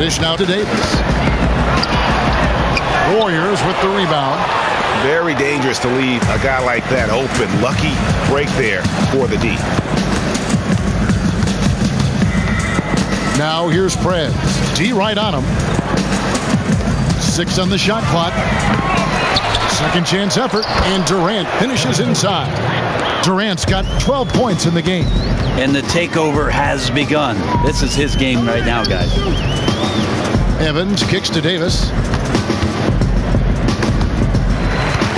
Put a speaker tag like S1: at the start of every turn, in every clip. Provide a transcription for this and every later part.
S1: Dish now to Davis. Warriors with the rebound.
S2: Very dangerous to leave a guy like that open. Lucky break there for the D.
S1: Now here's Prez. D right on him. 6 on the shot clock. Second chance effort, and Durant finishes inside. Durant's got 12 points in the game.
S3: And the takeover has begun. This is his game right now, guys.
S1: Evans kicks to Davis.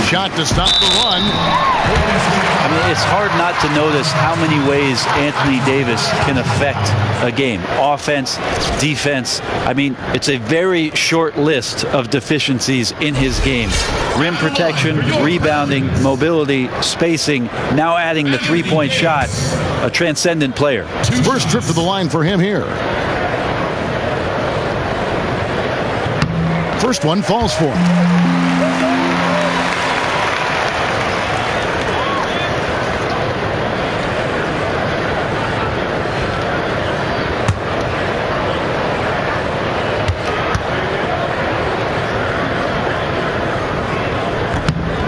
S1: Shot to stop the run.
S3: I mean, it's hard not to notice how many ways Anthony Davis can affect a game. Offense, defense. I mean, it's a very short list of deficiencies in his game. Rim protection, rebounding, mobility, spacing, now adding the three-point shot. A transcendent player.
S1: First trip to the line for him here. First one falls for him.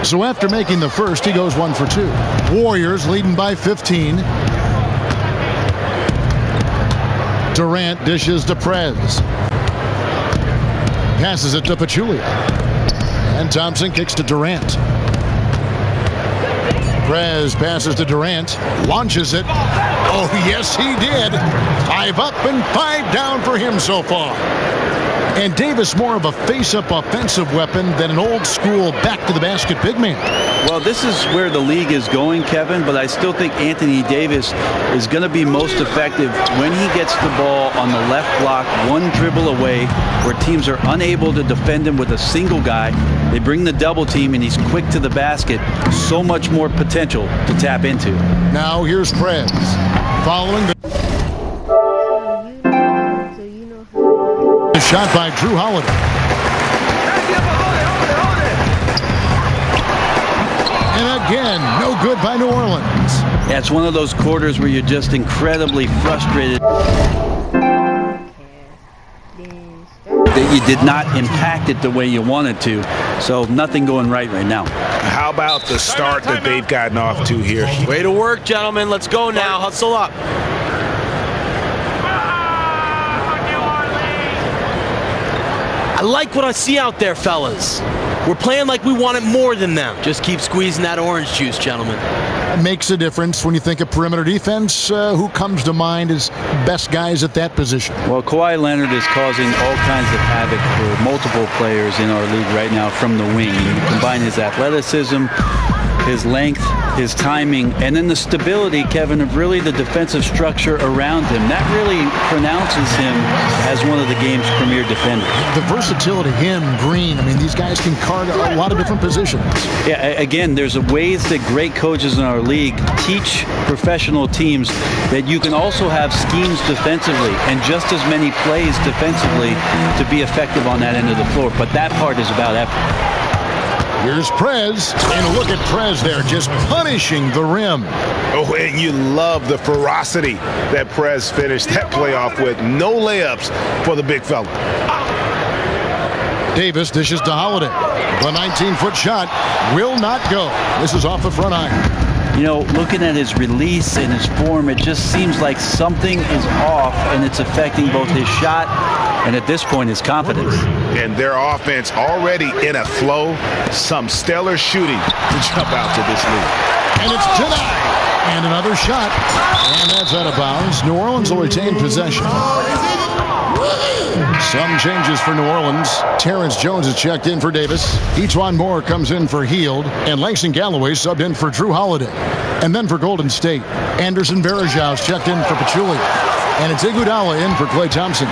S1: So after making the first, he goes 1 for 2. Warriors leading by 15. Durant dishes to Prez. Passes it to Pachulia. And Thompson kicks to Durant. Prez passes to Durant. Launches it. Oh, yes, he did. 5 up and 5 down for him so far. And Davis more of a face-up offensive weapon than an old-school back-to-the-basket big man.
S3: Well, this is where the league is going, Kevin, but I still think Anthony Davis is going to be most effective when he gets the ball on the left block, one dribble away, where teams are unable to defend him with a single guy. They bring the double team, and he's quick to the basket. So much more potential to tap into.
S1: Now here's Prez. Following the shot by Drew Holiday. And again, no good by New Orleans.
S3: Yeah, it's one of those quarters where you're just incredibly frustrated that you did not impact it the way you wanted to. So nothing going right now.
S2: How about the start that they've gotten off to here?
S4: Way to work, gentlemen. Let's go now. Hustle up. I like what I see out there, fellas. We're playing like we want it more than them. Just keep squeezing that orange juice, gentlemen.
S1: It makes a difference when you think of perimeter defense. Who comes to mind as best guys at that position?
S3: Well, Kawhi Leonard is causing all kinds of havoc for multiple players in our league right now from the wing. You combine his athleticism, his length, his timing, and then the stability, Kevin, of really the defensive structure around him. That really pronounces him as one of the game's premier defenders.
S1: The versatility, him, Green, I mean, these guys can card a lot of different positions.
S3: Yeah, again, there's ways that great coaches in our league teach professional teams that you can also have schemes defensively and just as many plays defensively to be effective on that end of the floor. But that part is about effort.
S1: Here's Prez, and look at Prez there, just punishing the rim.
S2: Oh, and you love the ferocity that Prez finished that playoff with. No layups for the big fella.
S1: Davis dishes to Holiday. The 19-foot shot will not go. This is off the front iron.
S3: You know, looking at his release and his form, it just seems like something is off, and it's affecting both his shot and, at this point, his confidence.
S2: And their offense already in a flow. Some stellar shooting to jump out to this lead.
S1: And it's denied. And another shot. And that's out of bounds. New Orleans will retain possession. Some changes for New Orleans. Terrence Jones is checked in for Davis. Etuan Moore comes in for Hield. And Langston Galloway subbed in for Drew Holiday. And then for Golden State, Anderson Varejau's checked in for Pachulia. And it's Iguodala in for Klay Thompson.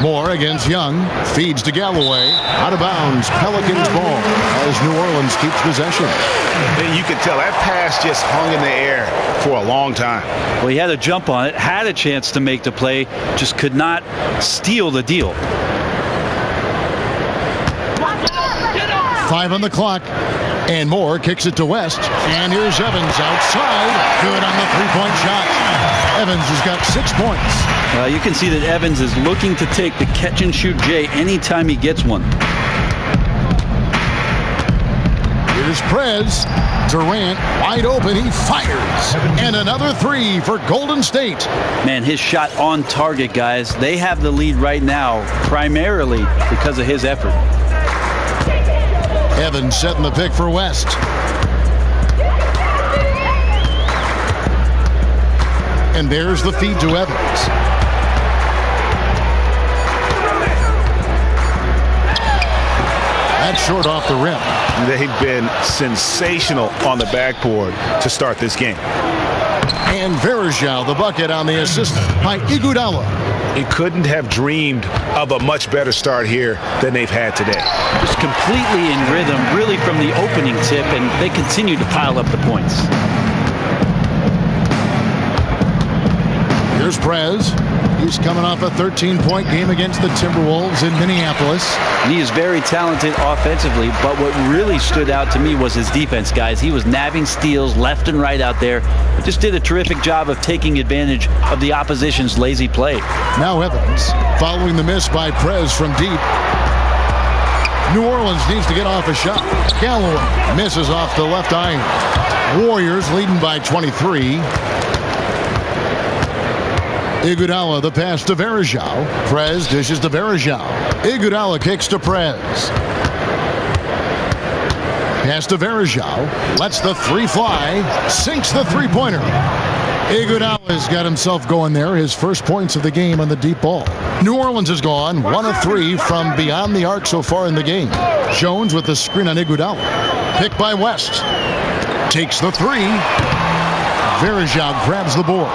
S1: Moore against Young. Feeds to Galloway. Out of bounds. Pelicans ball as New Orleans keeps possession.
S2: And you can tell that pass just hung in the air for a long time.
S3: Well, he had a jump on it, had a chance to make the play, just could not steal the deal.
S1: 5 on the clock. And Moore kicks it to West. And here's Evans outside. Good on the three-point shot. Evans has got 6 points.
S3: You can see that Evans is looking to take the catch-and-shoot J anytime he gets one.
S1: Here's Prez. Durant wide open. He fires. And another 3 for Golden State.
S3: Man, his shot on target, guys. They have the lead right now, primarily because of his effort.
S1: Evans setting the pick for West. And there's the feed to Evans. That's short off the rim.
S2: They've been sensational on the backboard to start this game.
S1: And Verjao, the bucket on the assist by Iguodala.
S2: He couldn't have dreamed of a much better start here than they've had today.
S3: Just completely in rhythm, really from the opening tip, and they continue to pile up the points.
S1: Here's Prez. He's coming off a 13-point game against the Timberwolves in Minneapolis.
S3: He is very talented offensively, but what really stood out to me was his defense, guys. He was nabbing steals left and right out there. Just did a terrific job of taking advantage of the opposition's lazy play.
S1: Now Evans, following the miss by Prez from deep. New Orleans needs to get off a shot. Galloway misses off the left iron. Warriors leading by 23. Iguodala, the pass to Verjao. Prez dishes to Verjao. Iguodala kicks to Prez. Pass to Verjao. Lets the 3 fly. Sinks the three-pointer. Iguodala has got himself going there. His first points of the game on the deep ball. New Orleans has gone 1 of 3 from beyond the arc so far in the game. Jones with the screen on Iguodala. Picked by West. Takes the 3. Verjao grabs the board.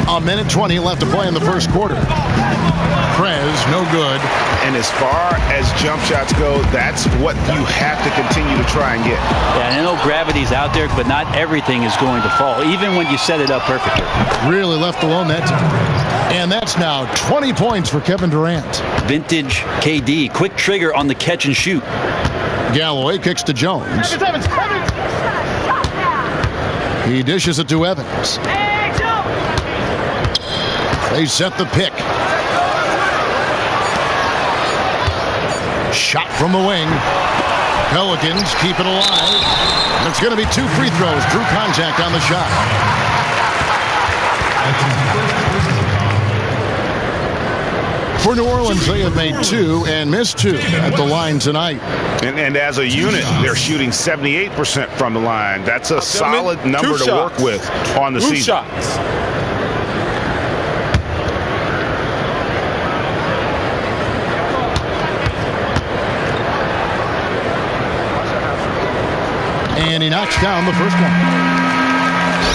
S1: A minute 20 left to play in the first quarter. Prez, no good.
S2: And as far as jump shots go, that's what you have to continue to try and get.
S3: Yeah, and I know gravity's out there, but not everything is going to fall, even when you set it up perfectly.
S1: Really left alone that time. And that's now 20 points for Kevin Durant.
S3: Vintage KD, quick trigger on the catch and shoot.
S1: Galloway kicks to Jones. He dishes it to Evans. They set the pick. Shot from the wing. Pelicans keep it alive. It's going to be 2 free throws. Drew contact on the shot. For New Orleans, they have made 2 and missed 2 at the line tonight.
S2: And as a unit, they're shooting 78% from the line. That's a solid number to work with on the season.
S4: Shots.
S1: And he knocks down the first one.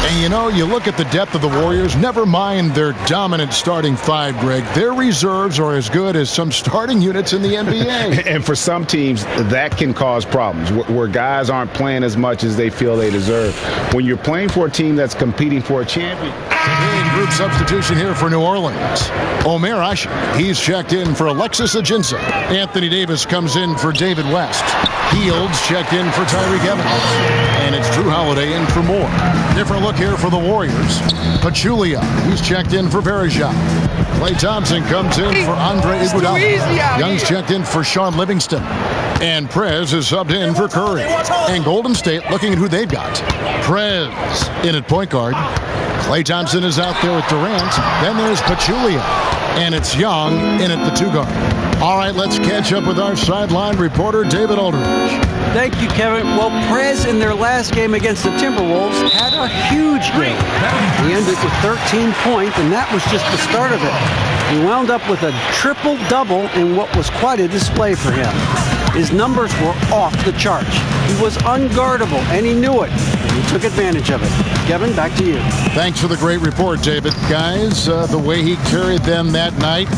S1: And you know, you look at the depth of the Warriors, never mind their dominant starting 5, Greg. Their reserves are as good as some starting units in the NBA.
S2: And for some teams, that can cause problems, where guys aren't playing as much as they feel they deserve. When you're playing for a team that's competing for a champion.
S1: Big group substitution here for New Orleans. Omer Ashi, he's checked in for Alexis Ajinça. Anthony Davis comes in for David West. Fields checked in for Tyreke Evans. And it's Drew Holiday in for Moore. Different look here for the Warriors. Pachulia, he's checked in for Verjao. Klay Thompson comes in for Andre Iguodala. Young's checked in for Sean Livingston. And Prez is subbed in for Curry. And Golden State looking at who they've got. Prez in at point guard. Klay Thompson is out there with Durant. Then there's Pachulia. And it's Young in at the 2 guard. All right, let's catch up with our sideline reporter, David Aldridge.
S5: Thank you, Kevin. Well, Prez in their last game against the Timberwolves had a huge game. He ended with 13 points, and that was just the start of it. He wound up with a triple-double in what was quite a display for him. His numbers were off the charts. He was unguardable, and he knew it. And he took advantage of it. Kevin, back to you.
S1: Thanks for the great report, David. Guys, the way he carried them that night,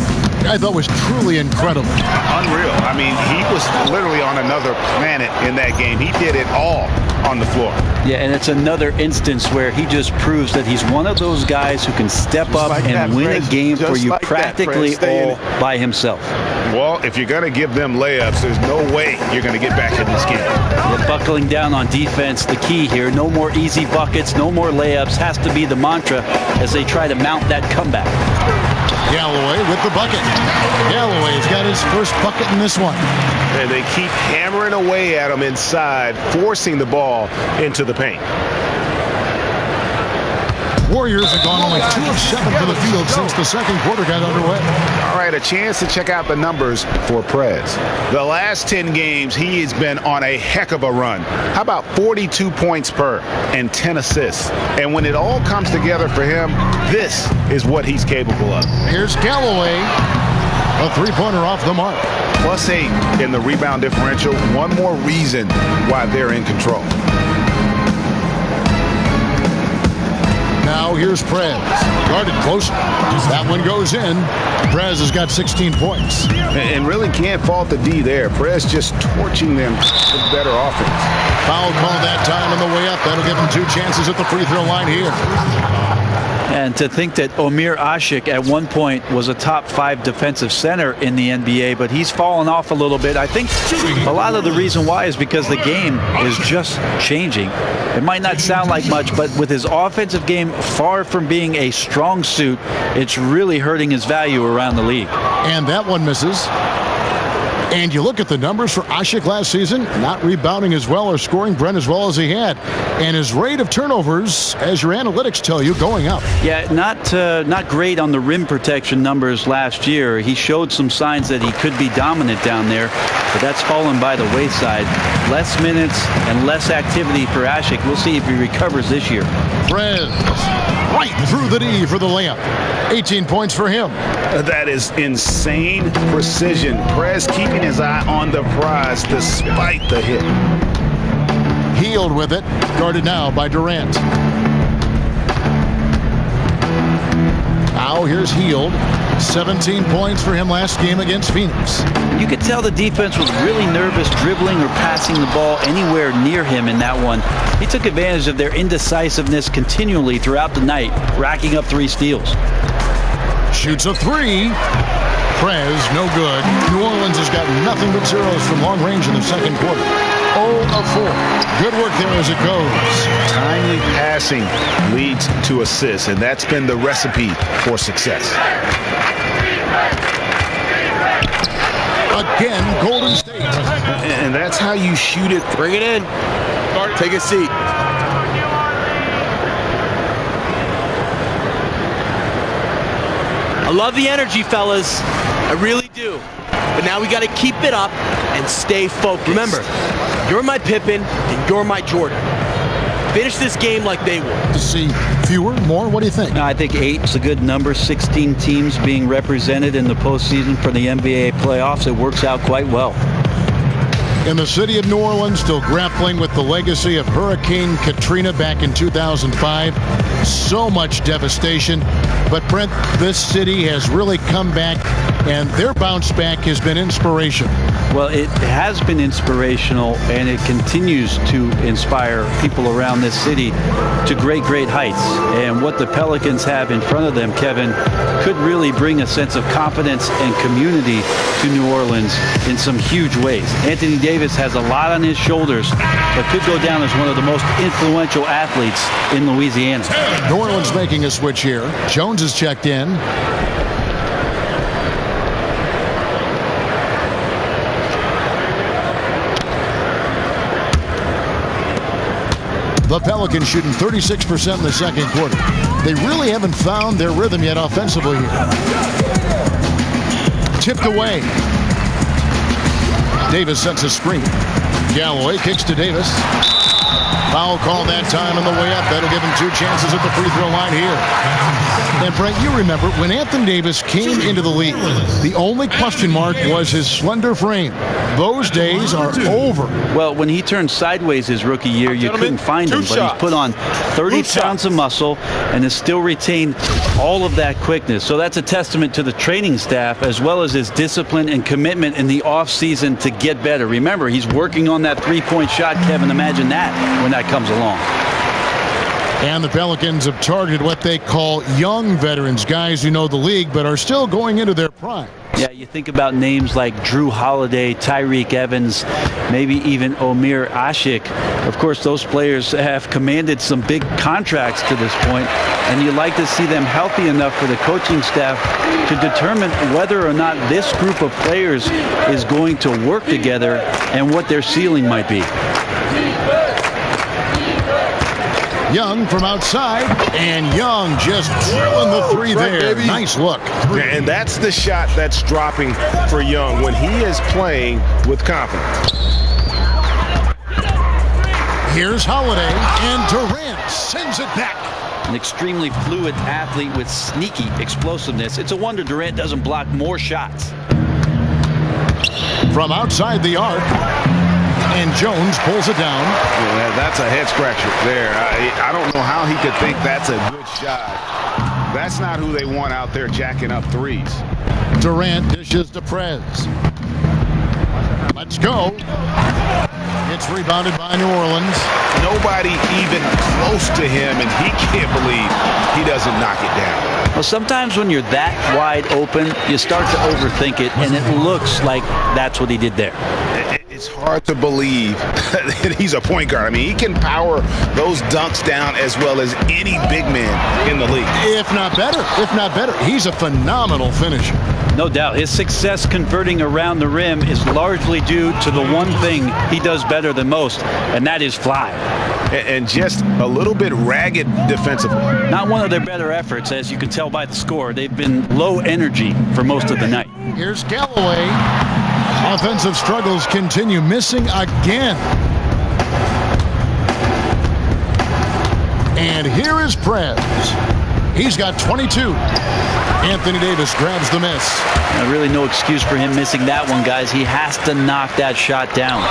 S1: I thought was truly incredible.
S2: Unreal. I mean, he was literally on another planet in that game. He did it all on the floor.
S3: Yeah, and it's another instance where he just proves that he's one of those guys who can step up and win a game for you practically all by himself.
S2: Well, if you're going to give them layups, there's no way you're going to get back in this game.
S3: Yeah, buckling down on defense, the key here. No more easy buckets, no more layups. Has to be the mantra as they try to mount that comeback.
S1: Galloway with the bucket. Galloway's got his first bucket in this one.
S6: And they keep hammering away at him inside, forcing the ball into the paint.
S1: Warriors have gone only 2 of 7 for the field since the second quarter got underway.
S2: All right, a chance to check out the numbers for Prez. The last 10 games, he has been on a heck of a run. How about 42 points per and 10 assists? And when it all comes together for him, this is what he's capable of.
S1: Here's Galloway. A three-pointer off the mark.
S2: +8 in the rebound differential. One more reason why they're in control.
S1: Now here's Prez. Guarded close. That one goes in. Prez has got 16 points.
S2: And really can't fault the D there. Prez just torching them with better offense.
S1: Foul call that time on the way up. That'll give him 2 chances at the free throw line here.
S3: And to think that Omer Asik at one point was a top 5 defensive center in the NBA, but he's fallen off a little bit. I think a lot of the reason why is because the game is just changing. It might not sound like much, but with his offensive game far from being a strong suit, it's really hurting his value around the league.
S1: And that one misses. And you look at the numbers for Asik last season, not rebounding as well or scoring Brent as well as he had. And his rate of turnovers, as your analytics tell you, going up.
S3: Yeah, not great on the rim protection numbers last year. He showed some signs that he could be dominant down there, but that's fallen by the wayside. Less minutes and less activity for Asik. We'll see if he recovers this year.
S1: Prez right through the D for the layup. 18 points for him.
S2: That is insane precision. Prez keeping his eye on the prize despite the hit.
S1: Healed with it. Guarded now by Durant. Now here's Healed. 17 points for him last game against Phoenix.
S3: You could tell the defense was really nervous dribbling or passing the ball anywhere near him in that one. He took advantage of their indecisiveness continually throughout the night, racking up 3 steals.
S1: Shoots a 3. Prez, no good. New Orleans has got nothing but zeros from long range in the second quarter. 0 of 4. Good work there as it goes.
S2: Timely passing leads to assists, and that's been the recipe for success.
S1: Again, Golden State.
S2: And that's how you shoot it.
S4: Bring it in. Take a seat. I love the energy, fellas. I really do. But now we got to keep it up and stay focused. Remember, you're my Pippen and you're my Jordan. Finish this game like they will.
S1: To see fewer, more? What do you think?
S3: No, I think 8 is a good number. 16 teams being represented in the postseason for the NBA playoffs. It works out quite well.
S1: In the city of New Orleans, still grappling with the legacy of Hurricane Katrina back in 2005. So much devastation. But, Brent, this city has really come back, and their bounce back has been inspirational.
S3: Well, it has been inspirational, and it continues to inspire people around this city to great, great heights. And what the Pelicans have in front of them, Kevin, could really bring a sense of confidence and community to New Orleans in some huge ways. Anthony Davis has a lot on his shoulders, but could go down as one of the most influential athletes in Louisiana.
S1: New Orleans making a switch here. Jones is checked in. The Pelicans shooting 36% in the second quarter. They really haven't found their rhythm yet offensively here. Tipped away. Davis sets a screen. Galloway kicks to Davis. Foul call that time on the way up. That'll give him 2 chances at the free throw line here. And Brent, you remember when Anthony Davis came into the league, the only question mark was his slender frame. Those days are over.
S3: Well, when he turned sideways his rookie year, you couldn't find him, but he's put on 30 pounds of muscle and has still retained all of that quickness. So that's a testament to the training staff as well as his discipline and commitment in the offseason to get better. Remember, he's working on that three-point shot, Kevin. Imagine that when that comes along.
S1: And the Pelicans have targeted what they call young veterans, guys who know the league but are still going into their prime.
S3: Yeah, you think about names like Drew Holiday, Tyreek Evans, maybe even Omer Ashik. Of course, those players have commanded some big contracts to this point, and you like to see them healthy enough for the coaching staff to determine whether or not this group of players is going to work together and what their ceiling might be.
S1: Young from outside, and Young just drilling the three there. Nice look.
S6: And that's the shot that's dropping for Young when he is playing with confidence.
S1: Here's Holiday, and Durant sends it back.
S3: An extremely fluid athlete with sneaky explosiveness. It's a wonder Durant doesn't block more shots.
S1: From outside the arc, and Jones pulls it down.
S2: Yeah, that's a head scratcher there. I don't know how he could think that's a good shot. That's not who they want out there jacking up threes.
S1: Durant dishes to Prez. Let's go. It's rebounded by New Orleans.
S2: Nobody even close to him, and he can't believe he doesn't knock it down.
S3: Well, sometimes when you're that wide open, you start to overthink it, and it looks like that's what he did there.
S2: It's hard to believe that he's a point guard. I mean, he can power those dunks down as well as any big man in the league.
S1: If not better. He's a phenomenal finisher.
S3: No doubt. His success converting around the rim is largely due to the one thing he does better than most, and that is fly.
S6: And just a little bit ragged defensively.
S3: Not one of their better efforts, as you can tell by the score. They've been low energy for most of the night.
S1: Here's Galloway. Offensive struggles continue, missing again. And here is Prez. He's got 22. Anthony Davis grabs the miss.
S3: Really no excuse for him missing that one, guys. He has to knock that shot down.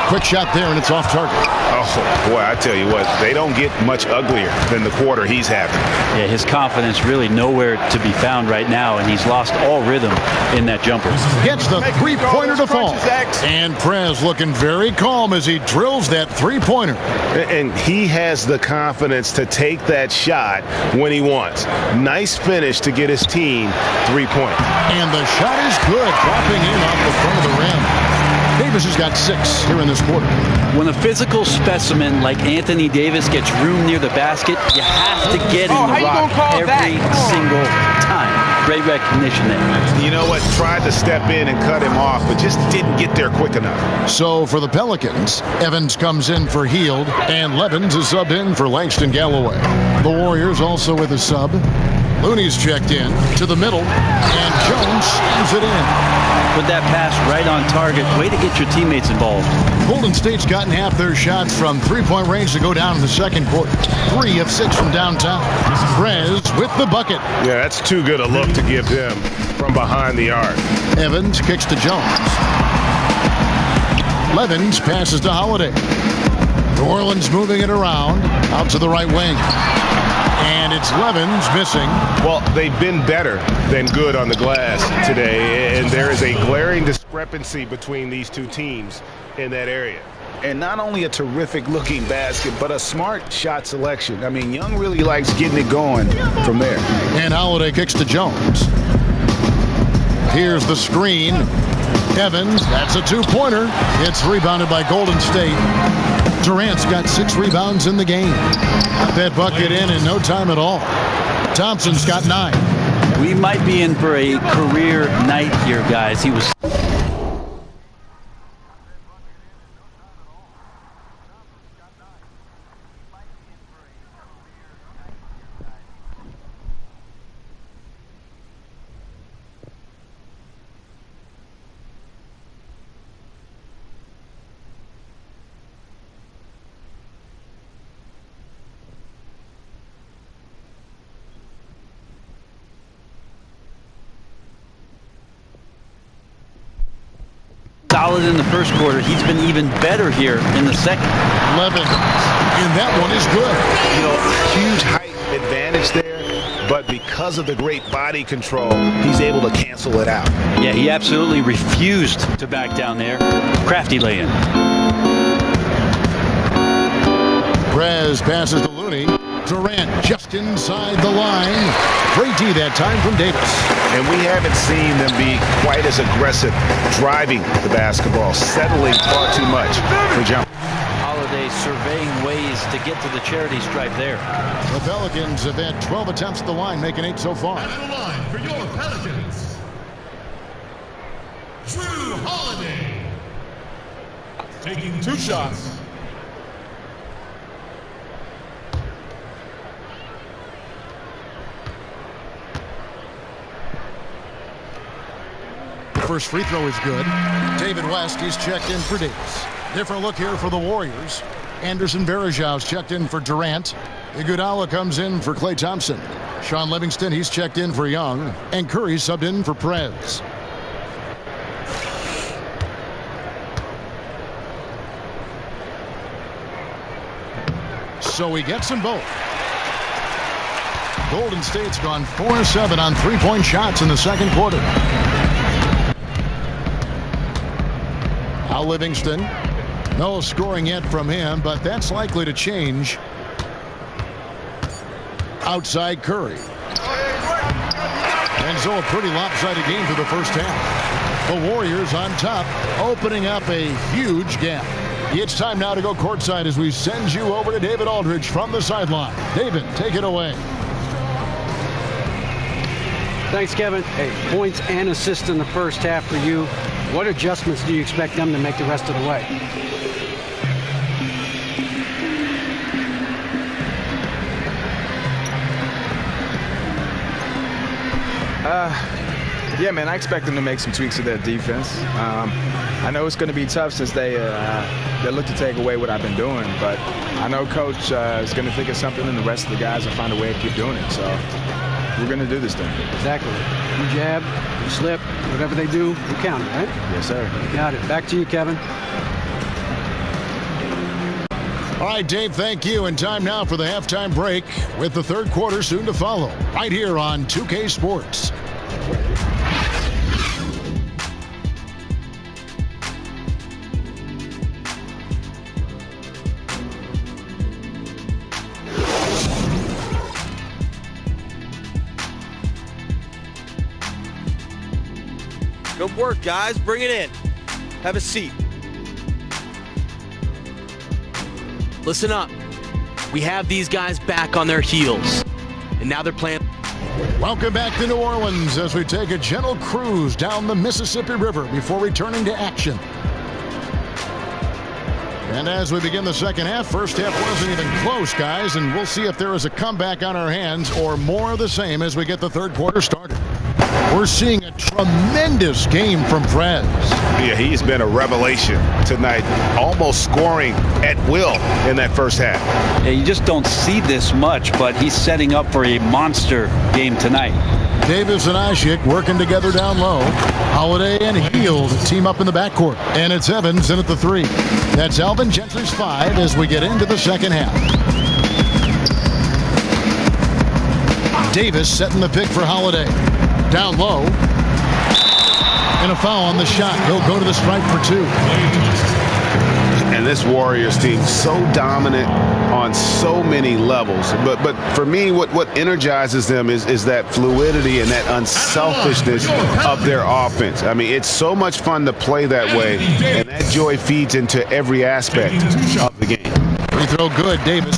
S1: Quick shot there, and it's off target.
S2: Oh, boy, I tell you what, they don't get much uglier than the quarter he's having.
S3: Yeah, his confidence really nowhere to be found right now, and he's lost all rhythm in that jumper.
S1: Gets the three-pointer to fall. And Prez looking very calm as he drills that three-pointer.
S6: And he has the confidence to take that shot when he wants. Nice finish to get his team 3 points.
S1: And the shot is good, dropping in off the front of the rim. Davis has got 6 here in this quarter.
S3: When a physical specimen like Anthony Davis gets room near the basket, you have to get in the rock every single time. Great recognition there.
S2: You know what? Tried to step in and cut him off, but just didn't get there quick enough.
S1: So for the Pelicans, Evans comes in for Hield, and Levens is subbed in for Langston Galloway. The Warriors also with a sub. Looney's checked in to the middle, and Jones slams it in.
S3: Put that pass right on target. Way to get your teammates involved.
S1: Golden State's gotten half their shots from three-point range to go down in the second quarter. 3 of 6 from downtown. Prez with the bucket.
S6: Yeah, that's too good a look to give him from behind the arc.
S1: Evans kicks to Jones. Levens passes to Holiday. New Orleans moving it around out to the right wing. And it's Levens missing.
S6: Well, they've been better than good on the glass today, and there is a glaring discrepancy between these two teams in that area.
S2: And not only a terrific-looking basket, but a smart shot selection. I mean, Young really likes getting it going from there.
S1: And Holiday kicks to Jones. Here's the screen. Evans, that's a two-pointer. It's rebounded by Golden State. Durant's got 6 rebounds in the game. Got that bucket in no time at all. Thompson's got 9.
S3: We might be in for a career night here, guys. He was... solid in the first quarter. He's been even better here in the second.
S1: Levin, and that one is good.
S2: You know, huge height advantage there, but because of the great body control, he's able to cancel it out.
S3: Yeah, he absolutely refused to back down there. Crafty lay-in.
S1: Prez passes to Looney. Durant just inside the line. Great D that time from Davis.
S2: And we haven't seen them be quite as aggressive driving the basketball, settling far too much for jump.
S3: Holiday surveying ways to get to the charity stripe there.
S1: The Pelicans have had 12 attempts at the line, making 8 so far.
S7: And on the line for your Pelicans, Drew Holiday. Taking 2 shots.
S1: First free throw is good. David West, he's checked in for Davis. Different look here for the Warriors. Anderson Varejau's checked in for Durant. Iguodala comes in for Klay Thompson. Sean Livingston, he's checked in for Young. And Curry subbed in for Prez. So he gets them both. Golden State's gone 4-7 on three-point shots in the second quarter. Now Livingston. No scoring yet from him, but that's likely to change. Outside Curry. And so a pretty lopsided game through the first half. The Warriors on top, opening up a huge gap. It's time now to go courtside as we send you over to David Aldridge from the sideline. David, take it away.
S5: Thanks, Kevin. Hey, points and assists in the first half for you. What adjustments do you expect them to make the rest of the way?
S8: Yeah, man, I expect them to make some tweaks to their defense. I know it's going to be tough since they look to take away what I've been doing, but I know Coach is going to think of something, and the rest of the guys will find a way to keep doing it. So we're going to do this thing.
S5: Exactly. You jab, you slip, whatever they do, you count it, right?
S8: Yes, sir.
S5: Got it. Back to you, Kevin.
S1: All right, Dave, thank you. And time now for the halftime break with the third quarter soon to follow right here on 2K Sports.
S4: Good work, guys. Bring it in. Have a seat. Listen up. We have these guys back on their heels, and now they're playing.
S1: Welcome back to New Orleans as we take a gentle cruise down the Mississippi River before returning to action. And as we begin the second half, first half wasn't even close, guys, and we'll see if there is a comeback on our hands or more of the same as we get the third quarter started. We're seeing a tremendous game from Prez.
S2: Yeah, he's been a revelation tonight, almost scoring at will in that first half.
S3: Yeah, you just don't see this much, but he's setting up for a monster game tonight.
S1: Davis and Ishik working together down low. Holiday and Hield team up in the backcourt. And it's Evans in at the 3. That's Alvin Gentry's 5 as we get into the second half. Davis setting the pick for Holiday. Down low. And a foul on the shot. He'll go to the stripe for 2.
S2: And this Warriors team so dominant on so many levels. But for me, what energizes them is that fluidity and that unselfishness of their offense. I mean, it's so much fun to play that way, and that joy feeds into every aspect of the game.
S1: Free throw good, Davis.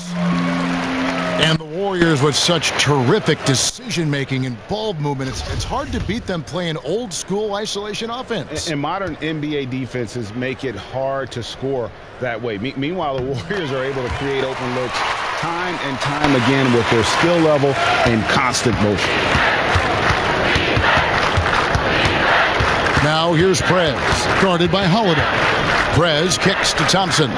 S1: And the Warriors with such terrific decision-making and ball movement. It's hard to beat them playing old-school isolation offense.
S2: And modern NBA defenses make it hard to score that way. Meanwhile, the Warriors are able to create open looks time and time again with their skill level and constant motion.
S1: Now here's Prez, guarded by Holiday. Prez kicks to Thompson.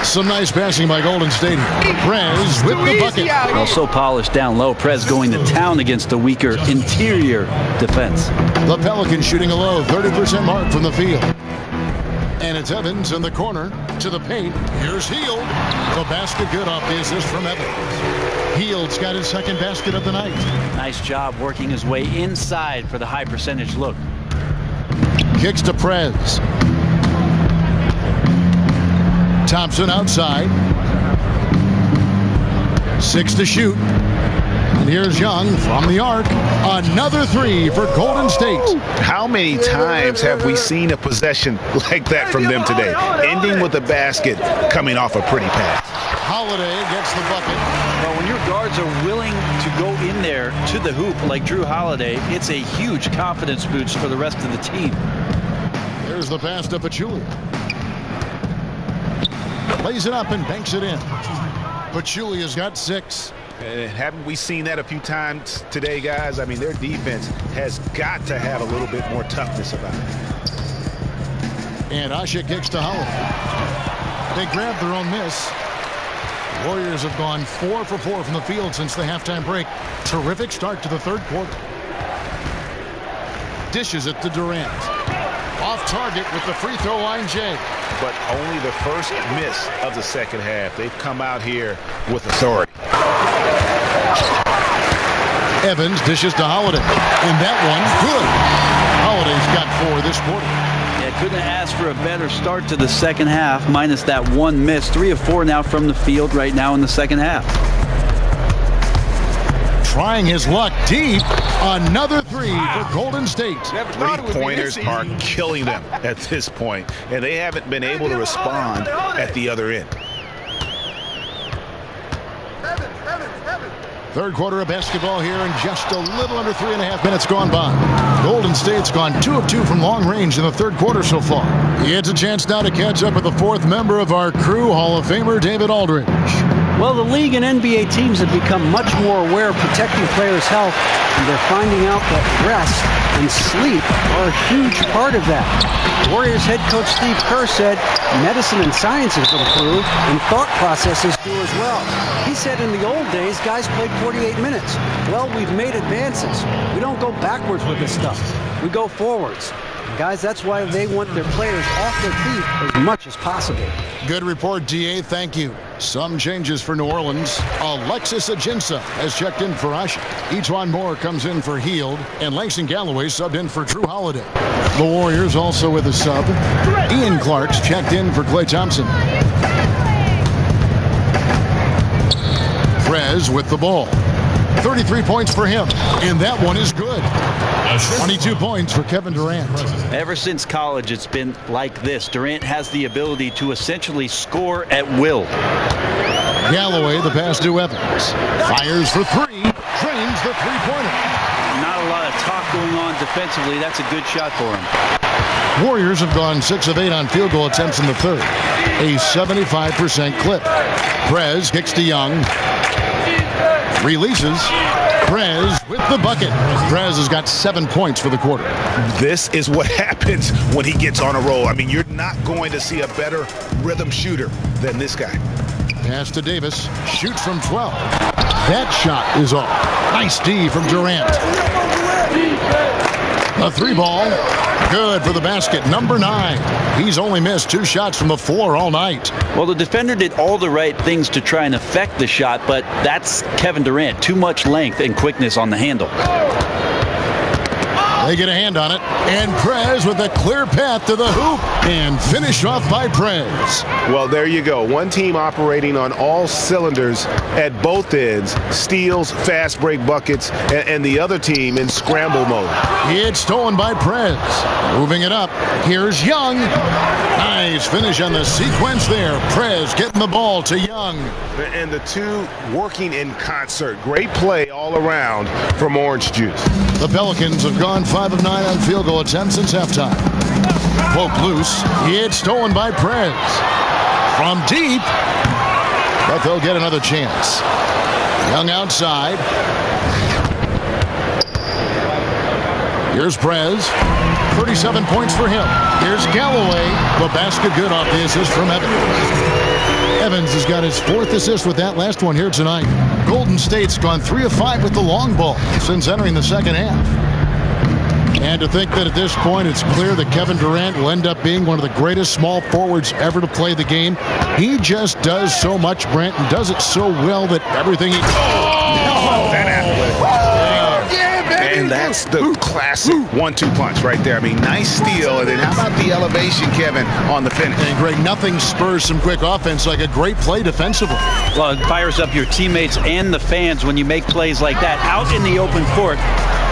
S1: Some nice passing by Golden State. Prez with the bucket.
S3: Also polished down low. Prez going to town against the weaker interior defense.
S1: The Pelicans shooting a low 30% mark from the field. And it's Evans in the corner to the paint. Here's Hield. The basket good off the assist from Evans. Hield's got his second basket of the night.
S3: Nice job working his way inside for the high percentage look.
S1: Kicks to Prez. Thompson outside. 6 to shoot. And here's Young from the arc. Another three for Golden State.
S2: How many times have we seen a possession like that from them today? Ending with a basket coming off a pretty pass.
S1: Holiday gets the bucket.
S3: Well, when your guards are willing to go in there to the hoop like Drew Holiday, it's a huge confidence boost for the rest of the team.
S1: There's the pass to Pachulia. Lays it up and banks it in. Pachulia's got 6.
S2: Haven't we seen that a few times today, guys? I mean, their defense has got to have a little bit more toughness about it.
S1: And Asha kicks to Holiday. They grab their own miss. Warriors have gone 4 for 4 from the field since the halftime break. Terrific start to the third quarter. Dishes it to Durant. Off target with the free throw line, Jay.
S2: But only the first miss of the second half. They've come out here with authority.
S1: Evans dishes to Holiday. And that one, good. Holiday's got 4 this quarter.
S3: Yeah, couldn't have asked for a better start to the second half, minus that one miss. 3 of 4 now from the field right now in the second half.
S1: Trying his luck deep. Another 3 for Golden State.
S2: Three-pointers are killing them at this point, and they haven't been able to respond at the other end.
S1: Third quarter of basketball here, and just a little under 3.5 minutes gone by. Golden State's gone 2 of 2 from long range in the third quarter so far. It's a chance now to catch up with the 4th member of our crew, Hall of Famer David Aldridge.
S5: Well, the league and NBA teams have become much more aware of protecting players' health, and they're finding out that rest and sleep are a huge part of that. Warriors head coach Steve Kerr said medicine and science have improved, and thought processes do as well. He said in the old days, guys played 48 minutes. Well, we've made advances. We don't go backwards with this stuff. We go forwards. And guys, that's why they want their players off their feet as much as possible.
S1: Good report, DA. Thank you. Some changes for New Orleans. Alexis Ajinça has checked in for Asha. Etuan Moore comes in for Hield, and Langston Galloway subbed in for Drew Holiday. The Warriors also with a sub. Ian Clark's checked in for Klay Thompson. Prez with the ball. 33 points for him, and that one is good. 22 points for Kevin Durant.
S3: Ever since college, it's been like this. Durant has the ability to essentially score at will.
S1: Galloway, the pass to Evans. Fires for 3. Drains the three-pointer.
S3: Not a lot of talk going on defensively. That's a good shot for him.
S1: Warriors have gone 6 of 8 on field goal attempts in the third. A 75% clip. Prez kicks to Young. Releases. Prez with the bucket. Prez has got 7 points for the quarter.
S2: This is what happens when he gets on a roll. I mean, you're not going to see a better rhythm shooter than this guy.
S1: Pass to Davis. Shoots from 12. That shot is off. Nice D from Durant. A 3-ball. Good for the basket. Number 9. He's only missed 2 shots from the floor all night.
S3: Well, the defender did all the right things to try and affect the shot, but that's Kevin Durant. Too much length and quickness on the handle.
S1: They get a hand on it, and Prez with a clear path to the hoop, and finished off by Prez.
S6: Well, there you go. One team operating on all cylinders at both ends. Steals, fast break buckets, and the other team in scramble mode.
S1: It's stolen by Prez. Moving it up. Here's Young. Nice finish on the sequence there. Prez getting the ball to Young.
S6: And the two working in concert. Great play all around from Orange Juice.
S1: The Pelicans have gone 5 of 9 on field goal attempts since halftime. Poke loose. It's stolen by Prez. From deep. But they'll get another chance. Young outside. Here's Prez. 37 points for him. Here's Galloway. The basket good off the assist from Evans. Evans has got his 4th assist with that last one here tonight. Golden State's gone 3 of 5 with the long ball since entering the second half. And to think that at this point it's clear that Kevin Durant will end up being one of the greatest small forwards ever to play the game. He just does so much, Brent, and does it so well that everything he...
S2: And that's the classic 1-2 punch right there. I mean, nice steal. And then how about the elevation, Kevin, on the finish?
S1: And Greg, nothing spurs some quick offense like a great play defensively.
S3: Well, it fires up your teammates and the fans when you make plays like that out in the open court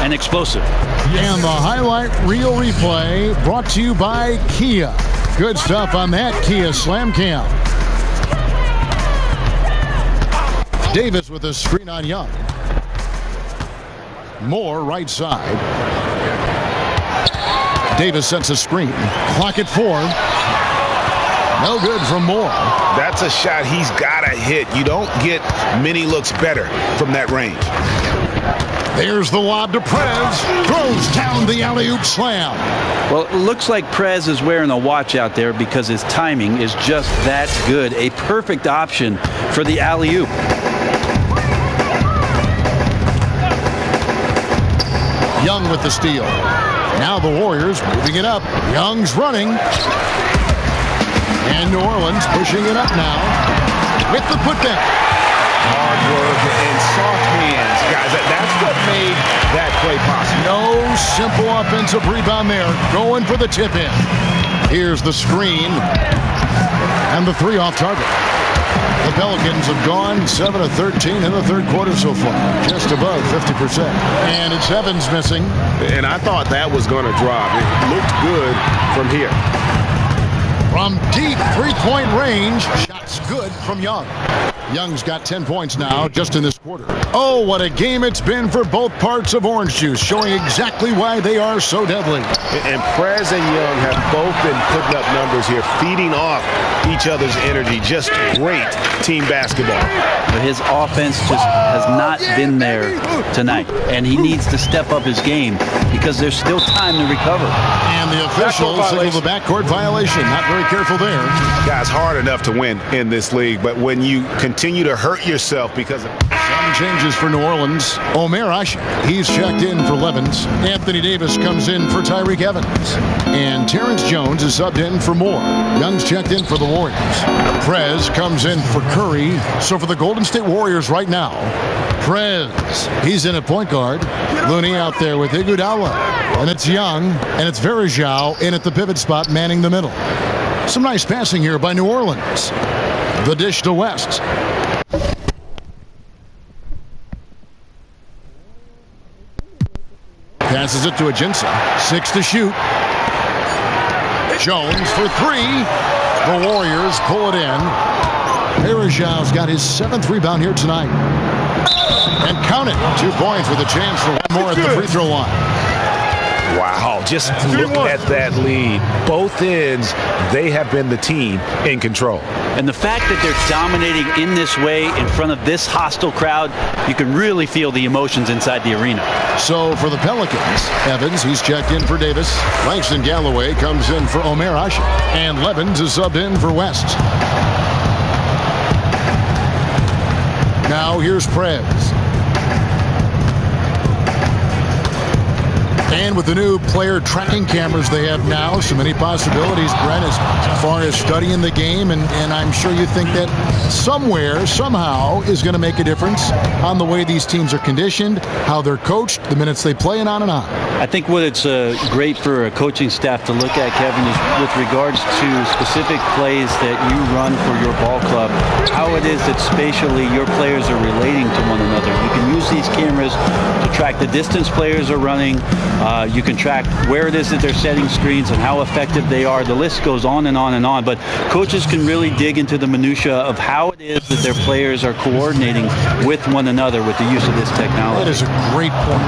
S3: and explosive.
S1: And the highlight reel replay brought to you by Kia. Good stuff on that Kia Slam Cam. Davis with a screen on Young. Moore right side. Davis sets a screen. Clock at 4. No good from Moore.
S2: That's a shot he's got to hit. You don't get many looks better from that range.
S1: There's the lob to Prez. Throws down the alley-oop slam.
S3: Well, it looks like Prez is wearing a watch out there because his timing is just that good. A perfect option for the alley-oop.
S1: Young with the steal. Now the Warriors moving it up. Young's running. And New Orleans pushing it up now with the putback.
S2: Hard work and soft hands, guys. That's what made that play possible.
S1: No simple offensive rebound there. Going for the tip in. Here's the screen. And the 3 off target. The Pelicans have gone 7 of 13 in the third quarter so far. Just above 50%. And it's Evans missing.
S6: And I thought that was going to drop. It looked good from here.
S1: From deep three-point range. Shots good from Young. Young's got 10 points now just in this quarter. Oh, what a game it's been for both parts of Orange Juice, showing exactly why they are so deadly.
S6: And Prez and Young have both been putting up numbers here, feeding off each other's energy. Just great team basketball.
S3: But his offense just has not been there tonight. And he needs to step up his game because there's still time to recover.
S1: And the officials signal the backcourt violation. Not very careful there.
S2: Guys, hard enough to win in this league, but when you continue to hurt yourself because of...
S1: Some changes for New Orleans. Omer Ashe, he's checked in for Levens. Anthony Davis comes in for Tyreek Evans. And Terrence Jones is subbed in for Moore. Young's checked in for the Warriors. Prez comes in for Curry. So for the Golden State Warriors right now, Prez, he's in at point guard. Looney out there with Iguodala. And it's Young, and it's Verajao in at the pivot spot, manning the middle. Some nice passing here by New Orleans. The dish to West. Passes it to Ajinça. 6 to shoot. Jones for 3. The Warriors pull it in. Verajao's got his 7th rebound here tonight. And count it. 2 points with a chance for one more at the free throw line.
S2: Wow, just look at that lead. Both ends, they have been the team in control.
S3: And the fact that they're dominating in this way in front of this hostile crowd, you can really feel the emotions inside the arena.
S1: So for the Pelicans, Evans, he's checked in for Davis. Langston Galloway comes in for Omer Ashe. And Levens is subbed in for West. Now here's Prez. And with the new player tracking cameras they have now, so many possibilities, Brent, as far as studying the game, and I'm sure you think that somewhere, somehow, is going to make a difference on the way these teams are conditioned, how they're coached, the minutes they play, and on and on.
S3: I think what it's great for a coaching staff to look at, Kevin, is with regards to specific plays that you run for your ball club, how it is that spatially your players are relating to one another. You can use these cameras to track the distance players are running. You can track where it is that they're setting screens and how effective they are. The list goes on and on and on. But coaches can really dig into the minutia of how it is that their players are coordinating with one another with the use of this technology.
S1: That is a great point.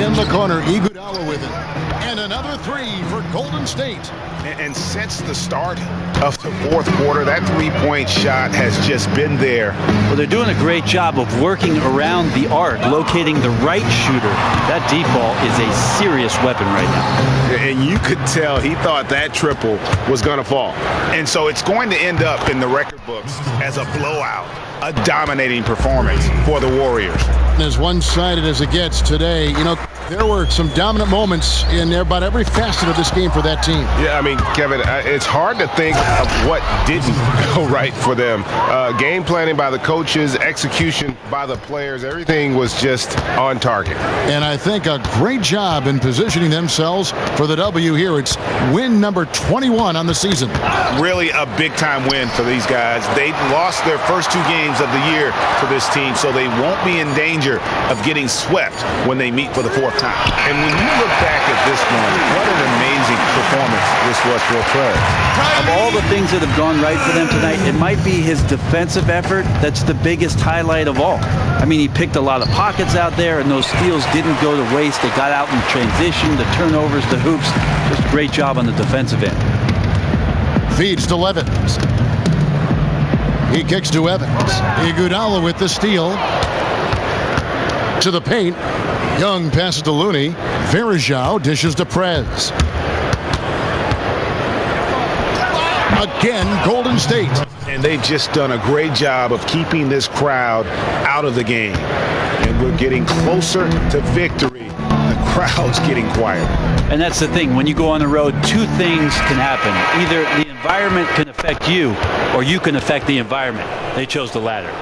S1: In the corner, Iguodala with it. And another 3 for Golden State.
S2: And since the start of the fourth quarter, that three-point shot has just been there.
S3: Well, they're doing a great job of working around the arc, locating the right shooter. That deep ball is a serious weapon right now.
S2: And you could tell he thought that triple was going to fall. And so it's going to end up in the record books as a blowout, a dominating performance for the Warriors.
S1: As one-sided as it gets today, you know, There were some dominant moments in about every facet of this game for that team.
S6: Yeah, I mean, Kevin, it's hard to think of what didn't go right for them. Game planning by the coaches, execution by the players, everything was just on target.
S1: And I think a great job in positioning themselves for the W here. It's win number 21 on the season.
S2: Really a big-time win for these guys. They lost their first 2 games of the year to this team, so they won't be in danger of getting swept when they meet for the 4th time. And when you look back at this one, what an amazing performance this was for Prez.
S3: Of all the things that have gone right for them tonight, it might be his defensive effort that's the biggest highlight of all. I mean, he picked a lot of pockets out there, and those steals didn't go to waste. They got out in transition, the turnovers, the hoops. Just a great job on the defensive end.
S1: Feeds to Levins. He kicks to Evans. Iguodala with the steal. To the paint. Young passes to Looney. Verajao dishes to Prez. Again, Golden State.
S2: And they've just done a great job of keeping this crowd out of the game. And we're getting closer to victory. The crowd's getting quieter.
S3: And that's the thing. When you go on the road, 2 things can happen. Either the environment can affect you, or you can affect the environment. They chose the latter.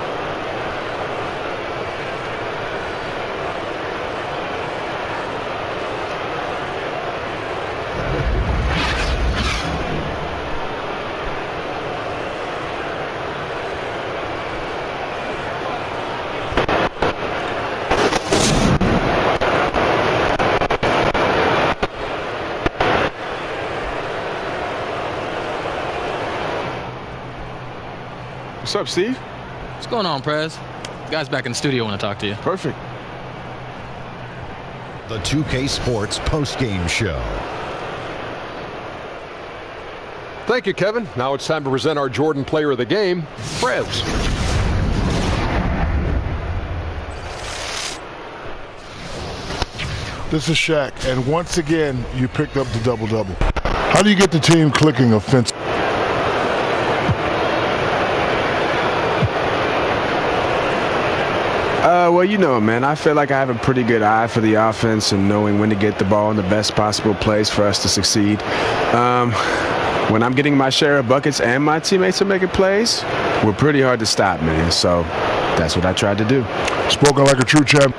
S8: What's up, Steve?
S9: What's going on, Prez? Guys back in the studio want to talk to you.
S8: Perfect.
S10: The 2K Sports postgame show.
S11: Thank you, Kevin. Now it's time to present our Jordan Player of the Game, Prez.
S12: This is Shaq, and once again, you picked up the double-double. How do you get the team clicking offensively?
S8: Well, you know, man, I feel like I have a pretty good eye for the offense and knowing when to get the ball in the best possible place for us to succeed. When I'm getting my share of buckets and my teammates are making plays, we're pretty hard to stop, man. So that's what I tried to do.
S12: Spoken like a true champ.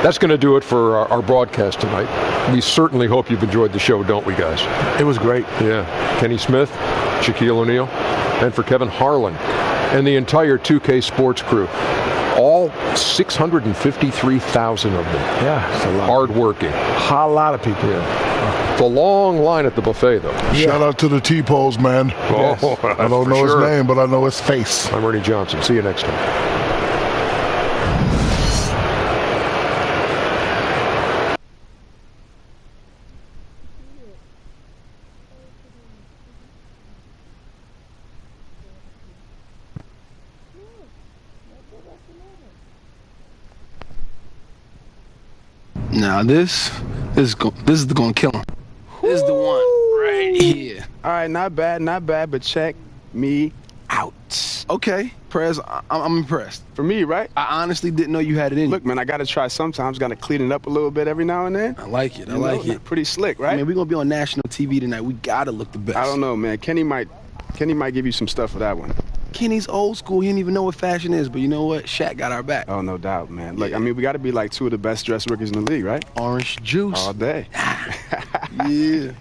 S11: That's going to do it for our broadcast tonight. We certainly hope you've enjoyed the show, don't we, guys?
S12: It was great.
S11: Yeah. Kenny Smith, Shaquille O'Neal, and for Kevin Harlan and the entire 2K Sports crew. All 653,000 of them.
S12: Yeah, it's a lot.
S11: Hard-working.
S12: A lot of people.
S11: Yeah. It's a long line at the buffet, though.
S12: Yeah. Shout out to the T-Pose, man.
S11: Oh, yes.
S12: I don't know his name, but I know his face.
S11: I'm Ernie Johnson. See you next time.
S9: Now this is going to kill him. This is the one right here.
S8: All right, not bad, but check me out.
S9: Okay, Prez, I'm impressed.
S8: For me, right?
S9: I honestly didn't know you had it in you.
S8: Look, man, I got to try sometimes. Got to clean it up a little bit every now and then.
S9: I like it. I like it.
S8: Pretty slick, right?
S9: I mean, we're going to be on national TV tonight. We got to look the best.
S8: I don't know, man. Kenny might give you some stuff for that one.
S9: Kenny's old school. He didn't even know what fashion is, but you know what? Shaq got our back.
S8: Oh, no doubt, man. Look, I mean, we got to be like 2 of the best dressed rookies in the league, right?
S9: Orange juice.
S8: All day.
S9: Yeah.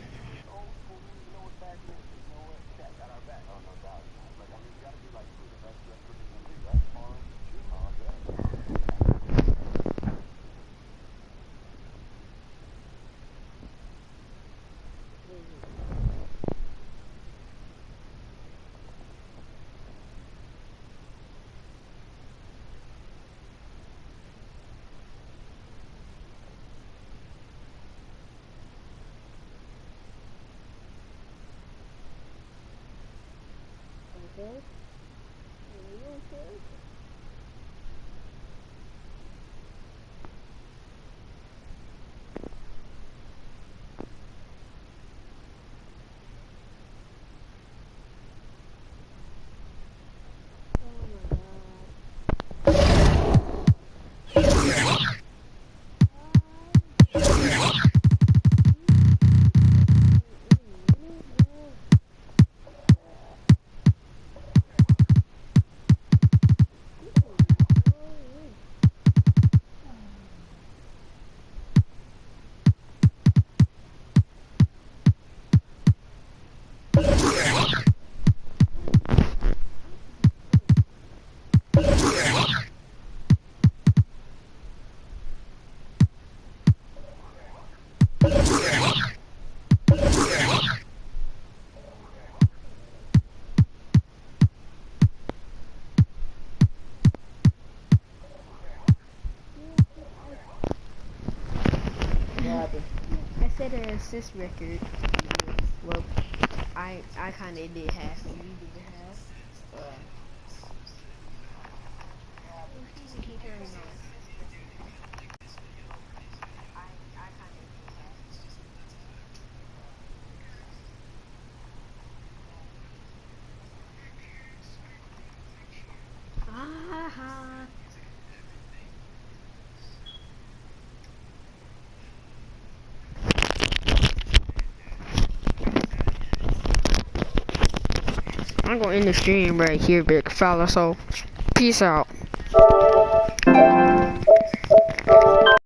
S13: said an assist record. Well, I kind of did half, and you did half. He turned on. I'm gonna end the stream right here, big fella. So, peace out.